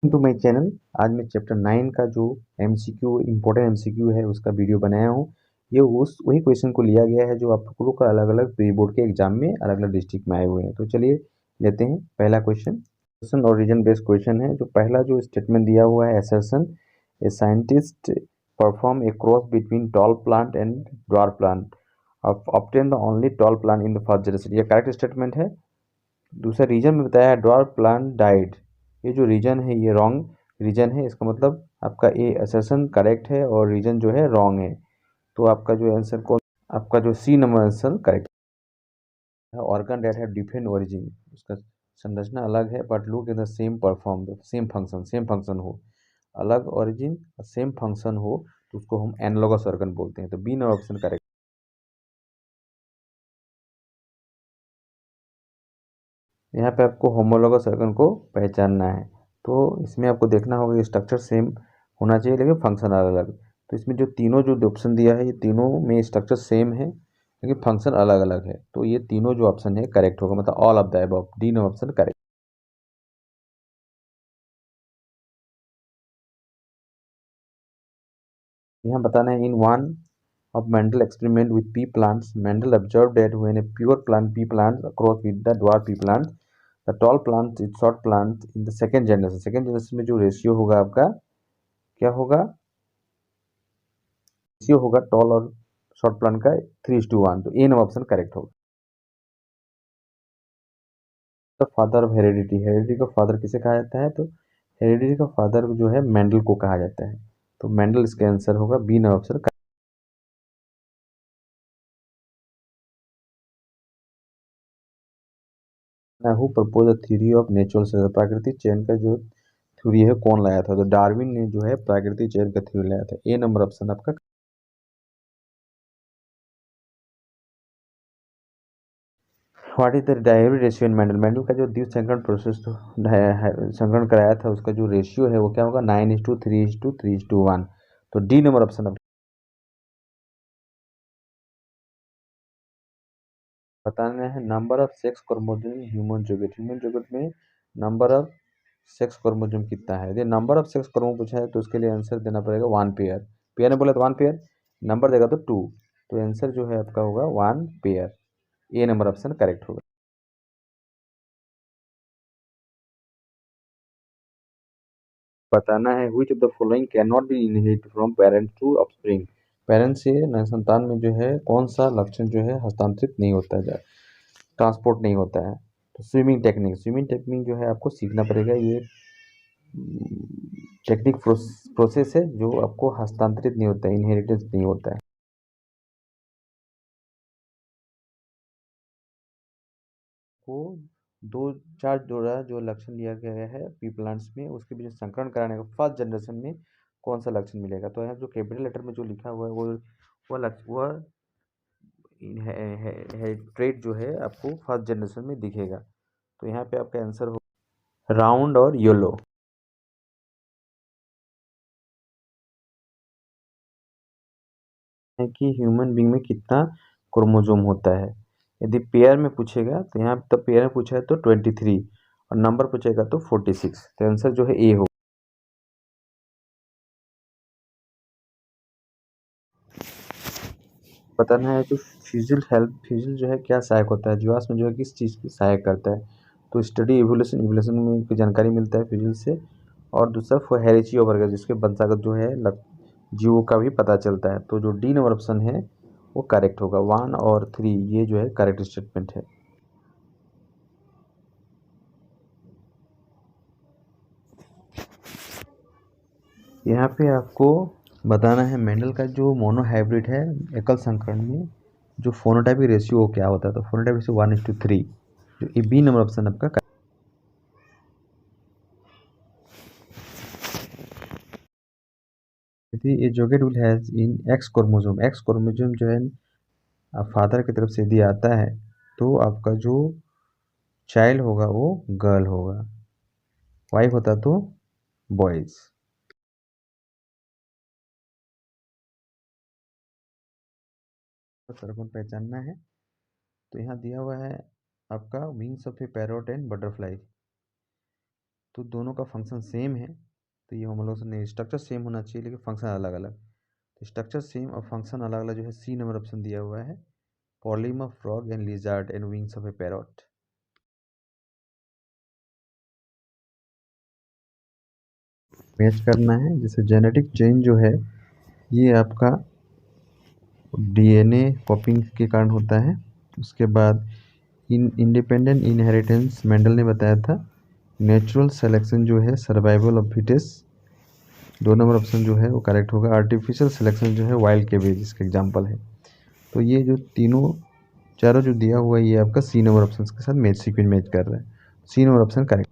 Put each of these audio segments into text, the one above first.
To my channel. आज मैं chapter 9 का जो एमसीक्यू इम्पोर्टेंट एमसीक्यू है उसका वीडियो बनाया हूँ। ये उस वही क्वेश्चन को लिया गया है जो आप लोगों का अलग अलग प्री बोर्ड के एग्जाम में अलग अलग डिस्ट्रिक्ट में आए हुए हैं। तो चलिए लेते हैं पहला क्वेश्चन और रीजन बेस्ड क्वेश्चन है। जो पहला जो स्टेटमेंट दिया हुआ है, assertion a scientist perform a cross between tall plant and dwarf plant obtain the only tall plant in the first generation. ये करेक्ट स्टेटमेंट है। दूसरा रीजन में बताया है ड्वार्फ प्लांट डाइड। ये जो रीजन है ये रॉन्ग रीजन है। इसका मतलब आपका ए असर्शन करेक्ट है और रीजन जो है रॉन्ग है। तो आपका जो आंसर को आपका जो सी नंबर आंसर करेक्ट है। Organ that have different origin, उसका संरचना अलग है but look in the same perform same function हो। अलग ओरिजिन सेम फंक्शन हो तो उसको हम एनालॉगस ऑर्गन बोलते हैं। तो बी नंबर ऑप्शन करेक्ट। यहाँ पे आपको होमोलॉगस ऑर्गन को पहचानना है। तो इसमें आपको देखना होगा स्ट्रक्चर सेम होना चाहिए लेकिन फंक्शन अलग अलग। तो इसमें जो तीनों जो ऑप्शन दिया है ये तीनों में स्ट्रक्चर सेम है लेकिन फंक्शन अलग अलग है। तो ये तीनों जो ऑप्शन है करेक्ट होगा, मतलब all of the above, D no option correct. यहाँ बताना है in one of Mendel experiment with pea plants, Mendel observed that when a pure plant pea plant cross with the dwarf pea plant, the tall plant is short plant in the second generation। Second generation में जो ratio होगा आपका क्या होगा? Ratio होगा toll और short plant का 3:1। तो ए नंबर ऑप्शन करेक्ट होगा। तो फादर ऑफ हेरिडिटी, हेरिडिटी का फादर किसे कहा जाता है? तो हेरिडिटी का फादर जो है मेंडल को कहा जाता है। तो मेंडल इसका आंसर होगा, B number option. Who propose the theory of natural selection, प्राकृतिक चयन का जो थ्योरी है कौन लाया था? तो डार्विन ने जो है प्राकृतिक चयन का थ्योरी लाया था। ए नंबर ऑप्शन आपका। What is the diary ratio in Mendel, Mendel का जो द्वितीय संकरण प्रोसेस संकरण कराया था उसका जो रेशियो है वो क्या होगा? 9:3:3:1। तो डी नंबर ऑप्शन बताना है। Number of sex chromosome human zygote में नंबर ऑफ सेक्स क्रोमोसोम कितना है? यदि नंबर ऑफ सेक्स क्रोमोसोम पूछा है तो उसके लिए आंसर देना पड़ेगा 1 पेयर। पेयर ने बोला तो 1 पेयर, नंबर देगा तो 2। तो आंसर जो है आपका होगा 1 pair. A number option correct होगा। बताना है which of the following can not be inherited from parent to offspring. Parent से नए संतान में जो है कौन सा लक्षण जो है हस्तांतरित नहीं होता है, ट्रांसपोर्ट नहीं होता है? तो स्विमिंग टेक्निक जो है आपको सीखना पड़ेगा। ये टेक्निक प्रोसेस है जो आपको हस्तांतरित नहीं होता है, इनहेरिटेंस नहीं होता है। वो दो चार जोड़ा जो लक्षण लिया गया है पी प्लांट्स में उसके बीच में संकरण कराने का फर्स्ट जनरेशन में कौन सा लक्षण मिलेगा? तो यहाँ जो कैपिटल लेटर में जो लिखा हुआ है वो लक्ष्य वह ट्रेड जो है आपको फर्स्ट जनरेशन में दिखेगा। तो यहाँ पे आपका आंसर हो राउंड और येलो। है कि ह्यूमन बींग में कितना क्रोमोसोम होता है? यदि पेयर में पूछेगा तो यहाँ तो पेयर में पूछा है तो 23 और नंबर पूछेगा तो 46। तो आंसर जो है ए होगा। बताना है जो फ्यूजल जो है क्या सहायक होता है? जीवाश्म जो है किस चीज़ की सहायक करता है? तो स्टडी इवोल्यूशन में की जानकारी मिलता है फ्यूजल से। और दूसरा हेरेचियो वर्ग जिसके वंशागत जो है जीवों का भी पता चलता है। तो जो डी नंबर ऑप्शन है वो करेक्ट होगा। 1 और 3 ये जो है करेक्ट स्टेटमेंट है। यहाँ पे आपको बताना है मेंडल का जो मोनोहाइब्रिड है एकल संकरण में जो फोनोटाइपिक रेशियो क्या होता है? तो फोनोटाइपिक रेशियो 1:3। जो ए बी नंबर ऑप्शन आपका ये zygote will has in X chromosome जो है फादर की तरफ से यदि आता है तो आपका जो चाइल्ड होगा वो गर्ल होगा, वाइफ होता तो बॉयज। सर को पहचानना है। तो यहाँ दिया हुआ है आपका wings of A parrot and butterfly. तो दोनों का फंक्शन सेम है, तो ये हम लोग ने स्ट्रक्चर सेम होना चाहिए लेकिन फंक्शन अलग अलग। तो स्ट्रक्चर सेम और फंक्शन अलग अलग जो है सी नंबर ऑप्शन दिया हुआ है। Forelimb of frog and lizard and wings of a parrot. Match करना है। जैसे जेनेटिक चेंज जो है ये आपका डीएनए कॉपिंग के कारण होता है। उसके बाद इंडिपेंडेंट इनहेरिटेंस मेंडल ने बताया था। नेचुरल सिलेक्शन जो है survival of fittest. 2 number option जो है वो करेक्ट होगा। आर्टिफिशियल सिलेक्शन जो है वाइल्ड कैबेज इसका एग्जाम्पल है। तो ये जो तीनों चारों जो दिया हुआ है ये आपका सी नंबर ऑप्शन के साथ मैच सीक्वेंस मैच कर रहा है। C number option correct.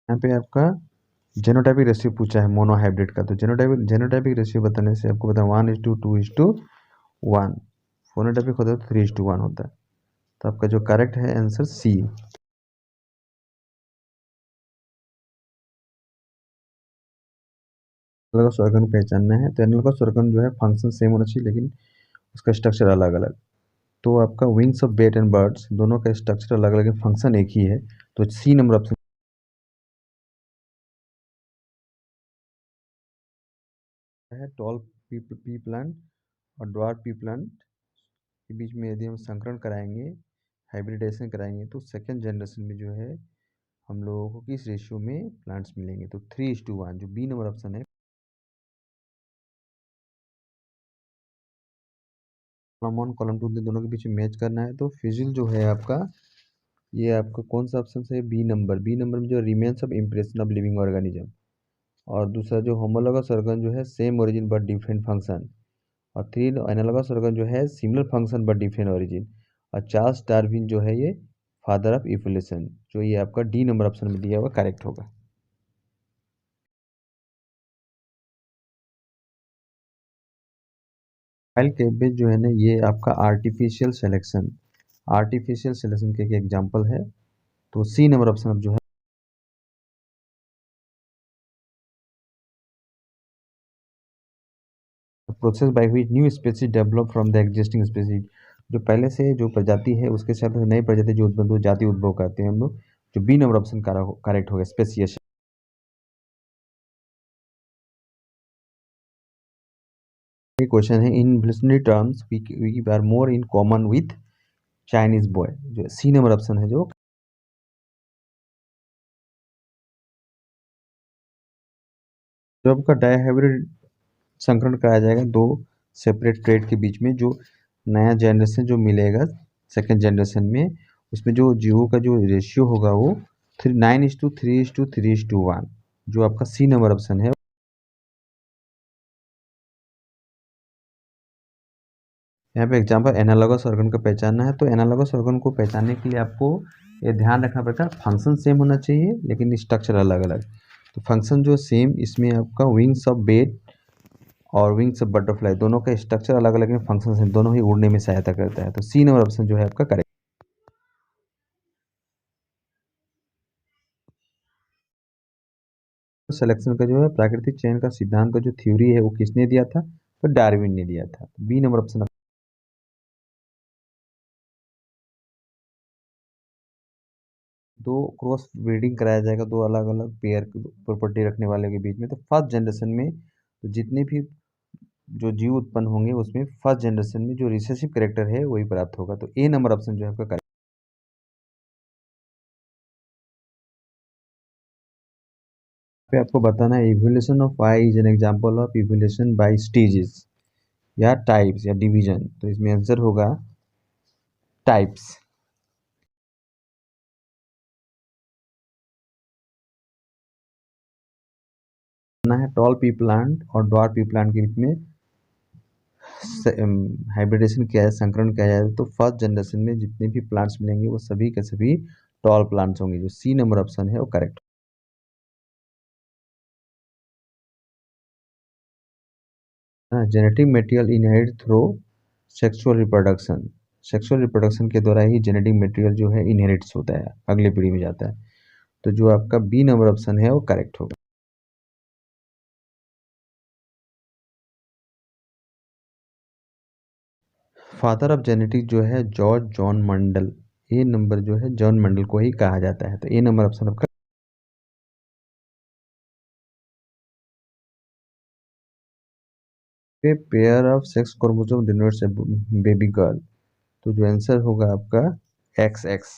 यहाँ पे आपका जेनोटाइपिक रेशियो पूछा है मोनोहाइब्रिड का। तो जेनोटाइपिक रेशियो बताने से आपको बता 1:2:1। फोनोटाइपिक होता है तो 3:1 होता है। तो आपका जो करेक्ट है आंसर सी। एनालॉगस ऑर्गन पहचानना है। तो एनालॉगस ऑर्गन जो है फंक्शन सेम होना चाहिए लेकिन उसका स्ट्रक्चर अलग अलग। तो आपका wings of bat and birds दोनों का स्ट्रक्चर अलग अलग है, फंक्शन एक ही है। तो सी नंबर ऑप्शन है। टॉल पी प्लांट और ड्वार्फ पी प्लांट के बीच में यदि हम संकरण कराएंगे, हाइब्रिडेशन कराएंगे, तो सेकेंड जनरेशन में जो है हम लोगों को किस रेशियो में प्लांट्स मिलेंगे? तो 3:1 जो बी नंबर ऑप्शन है। कॉलम 1 कॉलम 2 दोनों के बीच में मैच करना है। तो फिजिल जो है आपका ये आपका कौन सा ऑप्शन है? बी नंबर में जो remains of impression of living organism. और दूसरा जो होमोलॉगस ऑर्गन जो है same origin but different function. और 3 एनालॉगस ऑर्गन जो है similar function but different origin. और चार्ल्स डार्विन जो है ये फादर ऑफ इवोल्यूशन। जो ये आपका डी नंबर ऑप्शन में दिया हुआ करेक्ट होगा। वाइल्ड कैबेज जो है ना ये आपका आर्टिफिशियल सिलेक्शन के एग्जांपल है। तो सी नंबर ऑप्शन अब जो है process by which new species develop from the existing species. जो पहले से जो प्रजाति है उसके साथ नई प्रजाति जो उत्पन्न हो जाति उद्भव करते हैं हम लोग। जो बी नंबर ऑप्शन करेक्ट होगा स्पेसिएशन। ये क्वेश्चन है in evolutionary terms we are more in common with Chinese boy. जो सी नंबर ऑप्शन है जो आपका डायहाइब्रिड संकरण कराया जाएगा दो सेपरेट ट्रेड के बीच में। जो नया जनरेशन जो मिलेगा सेकेंड जनरेशन में उसमें जो जीवो का जो रेशियो होगा वो 9:3:3:1। जो आपका सी नंबर ऑप्शन है। यहाँ पे एग्जांपल एनालॉगस ऑर्गन का पहचानना है। तो एनालॉगस ऑर्गन को पहचानने के लिए आपको ये ध्यान रखना पड़ता है फंक्शन सेम होना चाहिए लेकिन स्ट्रक्चर अलग अलग। तो फंक्शन जो सेम इसमें आपका विंग्स ऑफ बेट और विंग्स ऑफ बटरफ्लाई दोनों का स्ट्रक्चर अलग अलग है, फंक्शन सेम, दोनों ही उड़ने में सहायता करता है। तो सी नंबर ऑप्शन जो है आपका करेक्ट। सिलेक्शन का जो है प्राकृतिक चयन का सिद्धांत का जो थ्योरी है वो किसने दिया था? तो डार्विन ने दिया था। B number option. दो क्रॉस ब्रीडिंग कराया जाएगा दो अलग अलग पेयर प्रॉपर्टी रखने वाले के बीच में। तो फर्स्ट जनरेशन में तो जितने भी जो जीव उत्पन्न होंगे उसमें फर्स्ट जनरेशन में जो रिसेसिव कैरेक्टर है वही प्राप्त होगा। तो ए नंबर ऑप्शन जो है आपका करेक्ट। पे आपको बताना है evolution of Y is an example of evolution by stages या टाइप्स या डिवीजन। तो इसमें आंसर होगा टाइप्स। ना है टॉल पी प्लांट और ड्वार्फ पी प्लांट के बीच में हाइब्रिडेशन किया है, संकरण किया जाए तो फर्स्ट जनरेशन में जितने भी प्लांट्स मिलेंगे वो सभी के सभी टॉल प्लांट्स होंगे। जो सी नंबर ऑप्शन है वो correct. Genetic material inherit through sexual reproduction. Sexual reproduction के द्वारा ही जेनेटिक मटेरियल जो है इनहेरिट्स होता है, अगली पीढ़ी में जाता है। तो जो आपका बी नंबर ऑप्शन है वो करेक्ट होगा। फादर ऑफ जेनेटिक्स जो है जॉर्ज जॉन मंडल। ए नंबर जो है जॉन मंडल को ही कहा जाता है। तो ए नंबर ऑप्शन आपका पे pair of sex chromosome denotes baby girl. तो जो आंसर होगा आपका एक्स एक्स,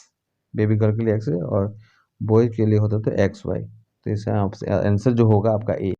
बेबी गर्ल के लिए एक्स है और बॉय के लिए होता तो एक्स वाई। तो इसका आंसर जो होगा आपका ए।